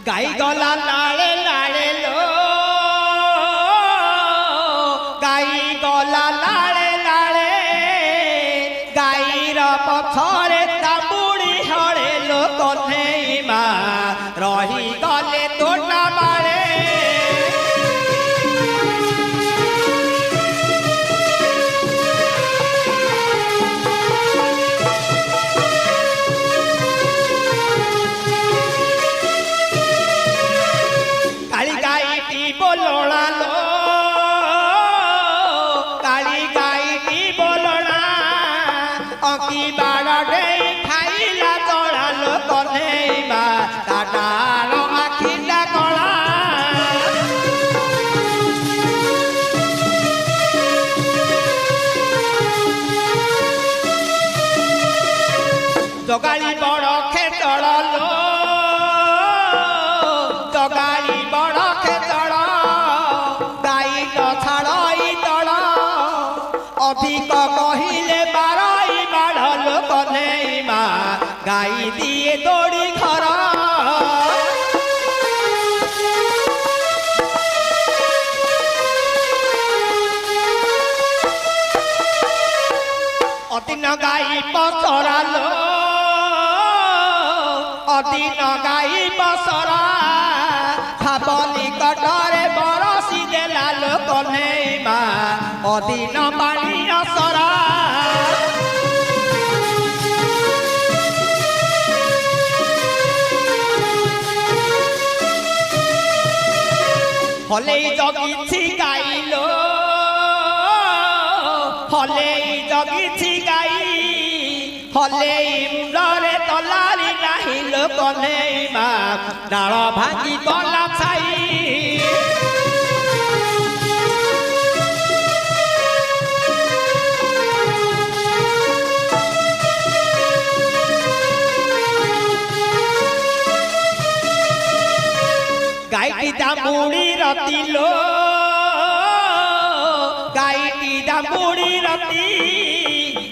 গাই গলা লাড়ে লাড়ে লো গাই গলা লাড়ে লাড়ে গাইর পথরে তামুড়ি হড়ে লো কন্হেই মা রহি গলে তোটা বাড়ে बोलना काली गाई बोलना अकी बाड़ा डे खाइला तोड़ा लो कन्हैया ताटारो आखिला कला जगाली बड़ खेतड़ लो जगाली बड़ खेतड़ अधिक कहिले बारई बाढ़ल कन्हैया गाई दिए दौड़ी घर अदिन गाई पसरालो अदिन गाई पसरा भावनी कटरे बरसी देला लो कन्हैया अदिन पानी असरा हले जगिछि गाइलो हले जगिछि गाई हले मुंडरे तलारी नाही लो कन्हैया डाळ भांगी गला छाई गाईटी दामुड़ी रती लो गाईटी दामुड़ी रती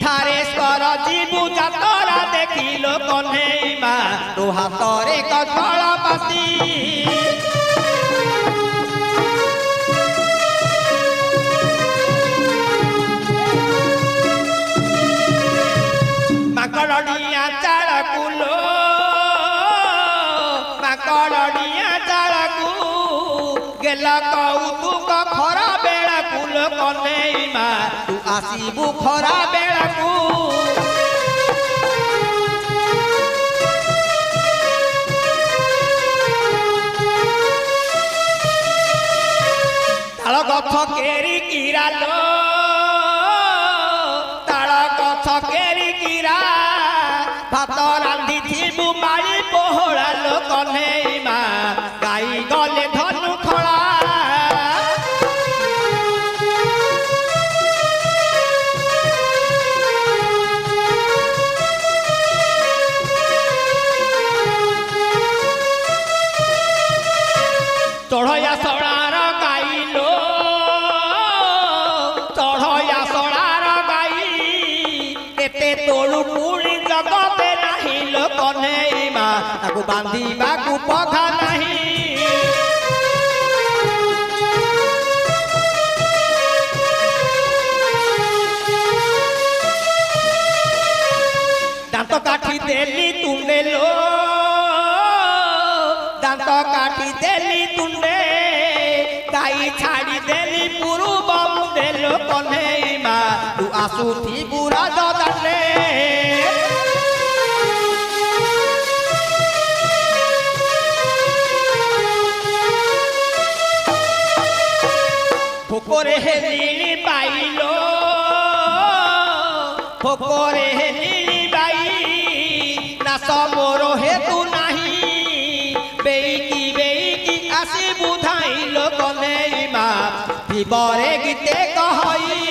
थारे स्वर जीवु जातरा देखिलो कन्हैया तो हाथरे कथळ पाती माकड़िया चाळकुलो माकड़िया गेला कौतुक खरा बेड़ा कुल कन्हैया तू आसीबू खरा बेड़ा कु ताल गछ केरी कीरा लो ताल गछ केरी कीरा भात रांधि थिबू माड़ी पोहड़ा लो कन्हैया गाई गले धनु खड़ा चढ़या सड़ार गाइलो चढ़या सड़ार गाई एते तोलू पुरी जगते नाही लो कन्हैया ताकू बांधिबाकू पघा नाही दांत काठी देली तुंडे लो दांत काठी देली तुंडे गाई छाड़ी देली पुरु बमु देलो कन्हैया तू आसुथी बुरा ददाले फोकोरे हे नीली पाइलो फोकोरे हे नीली बाई ना समोरो हे तू नहीं बेईकी आसी बुधाइलो कन्हैया विबरे गीते कहई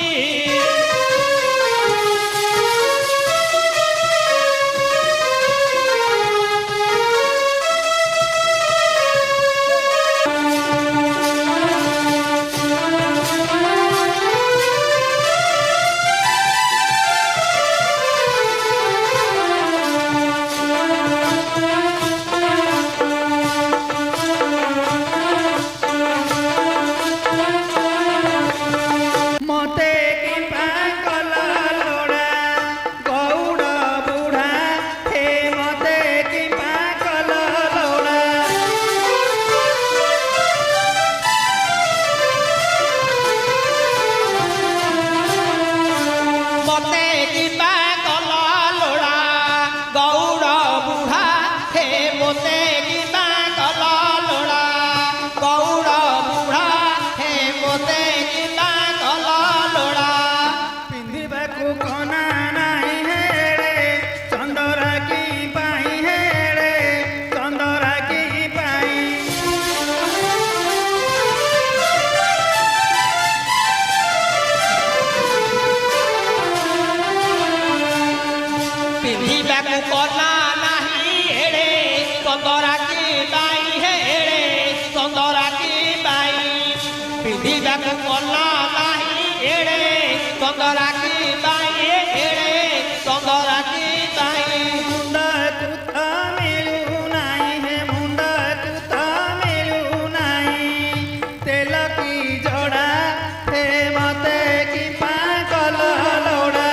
ମୋତେ ଯିବା କଲ ଲୋଡ଼ା ଗୌଡ଼ ବୁଢ଼ା ହେ ମୋତେ ଯିବା କଲ ଲୋଡ଼ା ପିନ୍ଧିବାକୁ କନା ନାହିଁ ହେଡ଼େ ଚନ୍ଦରା କି ପାଇଁ ହେଡ଼େ ଚନ୍ଦରା କି ପାଇଁ ପିନ୍ଧିବାକୁ କଲା ନାହିଁ ହେଡ଼େ ଚନ୍ଦରା କି ପାଇଁ ହେଡ଼େ ଚନ୍ଦରା କି ପାଇଁ ପିନ୍ଧିବାକୁ କଲା ନାହିଁ ହେଡ଼େ ଚନ୍ଦରା କି ପାଇଁ ହେଡ଼େ ଚନ୍ଦରା କି ପାଇଁ ମୁଣ୍ଡକୁ ତ ମିଳୁ ନାହିଁ ହେ ମୁଣ୍ଡକୁ ତ ମିଳୁ ନାହିଁ ତେଲ କି ଜଡ଼ା ହେ ମୋତେ କି ପାଇଁ କଲ ଲୋଡ଼ା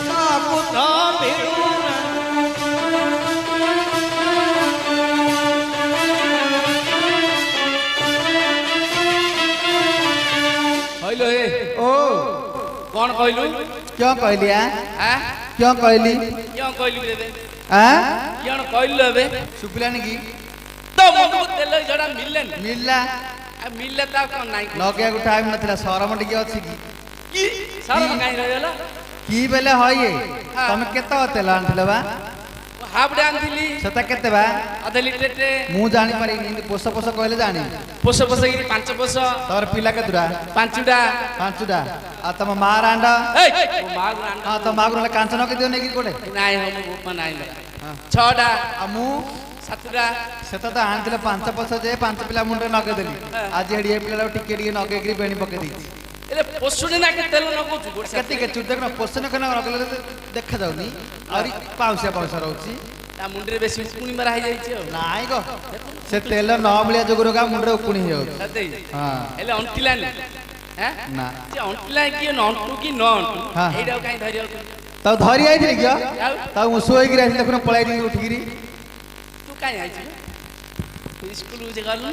ତାକୁ ତ ମିଳୁନା କହିଲୁ ଏ ଓ କଣ କହିଲୁ क्यों कहली ଆ क्यों कहली କିଅଣ କହିଲୁ ଏବେ କିଅଣ କହିଲୁ ଏବେ शुभिलानी की ତ ମୁଣ୍ଡକୁ ତେଲ ଜଡ଼ା ମିଳିଲାନି मिलला ଆଉ ମିଳିଲେ ତା କଣ ନାହିଁ लगे को टाइम नथिला शरम टिके अछि की କି ସରମ କାହିଁ ରହିଗଲା की बेले होइए हाँ। तमे केते तेल आनथिले बा ହାଫ୍ ଡେ आनଥିଲି सेता केते बा ଅଧ ଲିଟରଟେ मु जानि पारि नी पोस पोस कहले जानि ପୋଷ ପୋଷକିରି 5 ପୋଷ तोर पिला के दुरा 5ଟା पांचुडा आ तम मा रांड ଏଇ ମୋ ମାକୁ ଆଣ हां तो मागुर कांचन के दियो नेकी कोडे ନାଇଁ ହଉ ମୋ ବୋପା ନାଇଁ 6ଟା आ मु 7ଟା सेता तो आनथिले पांच पोस जे पांच पिला मुंडे नगे देली हाँ। आज हेडिए पिला टिके टिके नगे करी बेणी पके दी ଏରେ ପୋଷୁଣି ନା ତେଲ ନଗଉଛୁ ଗୋଡ केते के चुट देखना पोसन कना नगले देखा जाउनी आरी पाउसिया पाउसा रहउची ତା ମୁଣ୍ଡରେ ବେଶୀ ଉକୁଣି ମାରା ହେଇଯାଇଛି ଆଉ ନାଇଁ ଗୋ ସେ ତେଲ ନ ମିଳିଆ ଯୋଗୁରୁ କା ମୁଣ୍ଡରେ ଉକୁଣି ହେଇଯାଉଛି ସତେଇ ହଁ ହେଲେ ଅଣ୍ଟିଲାନି ହେଁ ନା ଯେ ଅଣ୍ଟିଲା କିଏ ନ ଅଣ୍ଟୁ କି ନ ଅଣ୍ଟୁ ହଁ। ଏଇଟାକୁ କାହିଁ ଧରିବାକୁ ତାଉ ଧରି ଆଇଥିଲି କିଅ ଆଉ ତାଉ ମୁଁ ଶୋଇକି ଆଇଥିଲି ଦେଖୁନ ପଳାଇ ଦେଇକି ଉଠିକିରି ତୁ କାହିଁ ଆଇଛୁ ତୁ ସ୍କୁଲ ଯେ ଗଲୁ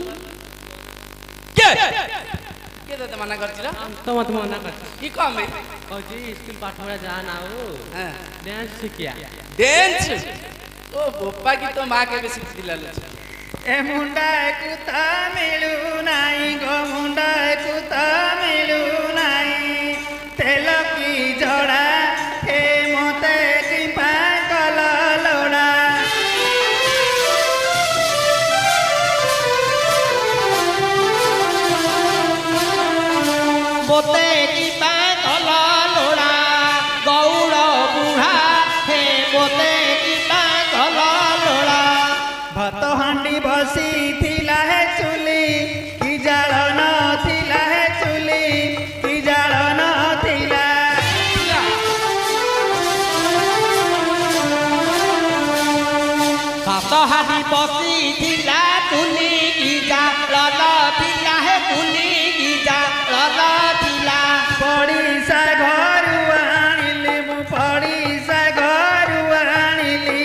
କିଏ ତତେ ମନା କରିছিল ତ ମତେ ମନା କରିଛି କି କମ କହୁଛି ସ୍କୁଲ ପାଠ ପଢା ଯା ନା ଆଉ ଡ୍ୟାନ୍ସ ଶିଖିଆ ଡ୍ୟାନ୍ସ ଓ ବୋପା କି ତୋ ମା କେବେ ଶିଖିଥିଲା ଲୋ ଏ ମୁଣ୍ଡା କୁତା ମିଳୁ ନାହିଁ ଗୋ ମୁଣ୍ଡା କୁତା ମିଳୁ ନାହିଁ ତେଲ କି ଜଡ଼ା ହେ ମତେ କି ପାଗଲ ଲୋଡ଼ା ମୋତେ ଯିବା କଲ ଲୋଡ଼ା ଗୌଡ଼ ବୁଢ଼ା ହେ ମୋତେ ଯିବା କଲ ଲୋଡ଼ା ଭାତ ହାଣ୍ଡି ବସିଥିଲା ହେ ଚୁଲି କି ଜାଳ ନଥିଲା ହେ ଚୁଲି କି ଜାଳ ନଥିଲା ଭାତ ହାଣ୍ଡି ବସିଥିଲା ଚୁଲି କି ଜାଳ ନଥିଲା ହେ ଚୁଲି କି ଜାଳ ନଥିଲା ପଡ଼ିଶା ଘରୁ ଆଣିଲି ମୁଁ ପଡ଼ିଶା ଘରୁ ଆଣିଲି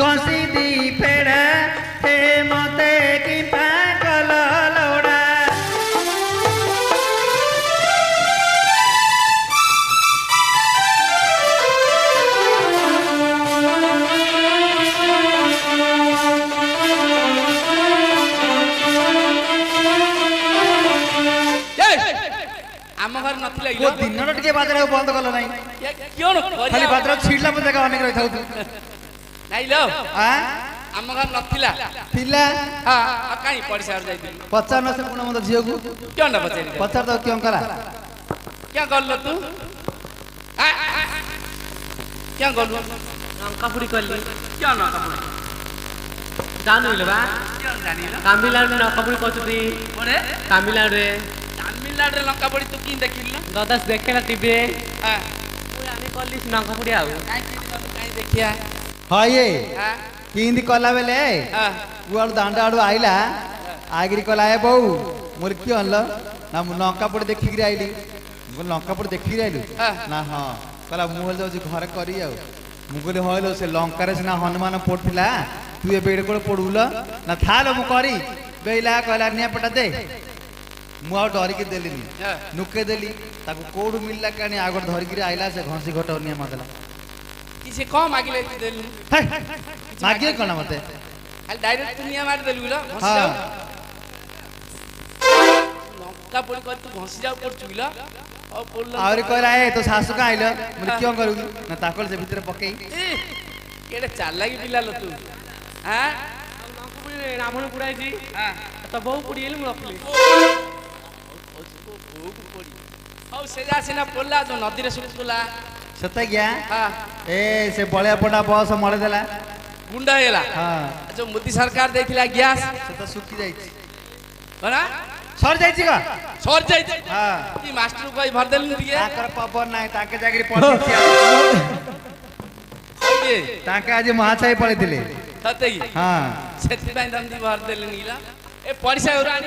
ଘଷି ଦି ଫେଡ଼ା ହେ ମତେ କି ପାଗଲ ଲୋଡ଼ା ଆମ ଘରେ ନଥିଲା ଓ ଦିନଟା ଟିକେ ବାଜରା ବନ୍ଦ କଲ ନାହିଁ କିଅଣ ଖାଲି ବାଜରା ଛିଡ଼ିଲା ପରେ ଜାଗା ଅନେକ ରହିଥାଉ ତୁ ନାଇଁ ଲୋ ଆ ଆମ ଘରେ ନଥିଲା ଥିଲା ହଁ ଆଉ କାହିଁ ପଡ଼ିଶା ଘର ଯାଇଥିଲି ପଚାର ନ ସେ ପୁଣ ମତେ ଝିଅକୁ କିଅଣ ପଚାରି ପଚାର ତ କିଅଣ କଲା क्या गल्लो तू क्या गल्लो ଲଙ୍କାପୁଡ଼ି କଲି क्या नकापुडी ଜାଣିଲେ ବା क्या जानिल ତାମିଲନାଡୁ ଲଙ୍କାପୁଡ଼ି କରୁଛନ୍ତି कोने ତାମିଲନାଡୁରେ तमिलनाडु रे लंकापुडी तू की देखिल ଦାଦା ଦେଖେଲା ଟିଭିରେ हां ମୁଁ ଜାଣି କଲି ଲଙ୍କାପୁଡ଼ି ଆଉ काई देखिया ହଁ ଇଏ हां କିନ୍ତି କଲା ବେଲେ हां କୁଆଡୁ ଦାଣ୍ଡ ଆଡୁ ଆଇଲା ଆଗିରି କଲା ଏ ବୋଉ ମୋର କିଏ ଆଣିଲ ନା ମୁଁ ଲଙ୍କା ପୋଡି ଦେଖିକିରି ଆଇଲି ମୁଁ ଲଙ୍କା ପୋଡି ଦେଖିକିରି ଆଇଲୁ ନା ହଁ କହିଲା ମୁଁ ହେଲେ ଯାଉଛି ଘରେ କରି ଆଉ ମୁଁ କହିଲି ହଇଲୋ ସେ ଲଙ୍କାରେ ସିନା ହନୁମାନ ପୋଡିଥିଲା ତୁ ଏବେ ଏଡେ କୋଡେ ପୋଡୁଲ ନା ଥାଲୋ ମୁଁ କରି ବେଇଲା କହିଲା ନିଆଁ ପଟା ଦେ ମୁଁ ଆଉ ଡରିକି ଦେଲିନି ନୁକେ ଦେଲି ତାକୁ କୋଉଠୁ ମିଳିଲା କାଣି ଆଉ ଗୋଟେ ଧରିକିରି ଆଇଲା ସେ ଘଷି ଘଟ ନିଆ ମାଗଲା କିଛି କଣ ମାଗିଲେ ତୁ ଦେଲୁ ମାଗିଏ କଣ ମତେ ଖାଲି ଡାଇରେକ୍ଟ ତୁ ନିଆ ମାରି ଦେଲୁ କିଲୋ ଘଷି ହଁ ଯାଉ ଲଙ୍କା ପୋଡ଼ି କରି ତୁ ଘଷି ଯାଉ ପଡୁଛୁ କିଲୋ ଆଉ ପୋଡିଲ ଆହୁରି କହିଲା ଏ ତୋ ଶାଶୁ କାଁ ଆଇଲ ମୁଁ କିଅଁ କରିବୁ ନା ତାକୁ ସେ ଭିତରେ ପକେଇ କେଡେ ଚାଲାକି ପିଲା ଲୋ ତୁ ହାଁ ରାବଣ ପୁଡ଼ାଇଛି ତ ବୋଉ ପୁଡ଼ିଗଲି ମୁଁ ରଖିଲି ହଉ ସେ ଯା ସିନା ପୋଡିଲା ଯୋଉ ନଦୀରେ ଶୁଖୁଥିଲା ସତେ ଗ୍ୟା ହଁ ଏ ସେ ବଳିଆ ପଣ୍ଡା ବସ ମଳେ ଦେଲା ଗୁଣ୍ଡ ହେଇଗଲା ହଁ ଯୋଉ ମୋଦି ସରକାର ଦେଇଥିଲା ଗ୍ୟାସ୍ ସେ ତ ଶୁଖି ଯାଇଛି କଣ ସରି ଯାଇଛି କ ସରି ଯାଇଛି ହଁ କି ମାଷ୍ଟର କହି ଭରି ଦେଲୁ ଟିକେ ତାଙ୍କର ପବନ ନାହିଁ ତାଙ୍କେ ଚାକିରି ପଡିଛି ତାଙ୍କେ ଆଜି ମହାଛାଇ ପଳେଇଥିଲେ ସତେ କି ହଁ ସେଥିପାଇଁ ତମେ ଭରି ଦେଲେନି କିଲା ଏ ପଡ଼ିଶା ଘରୁ ଆଣି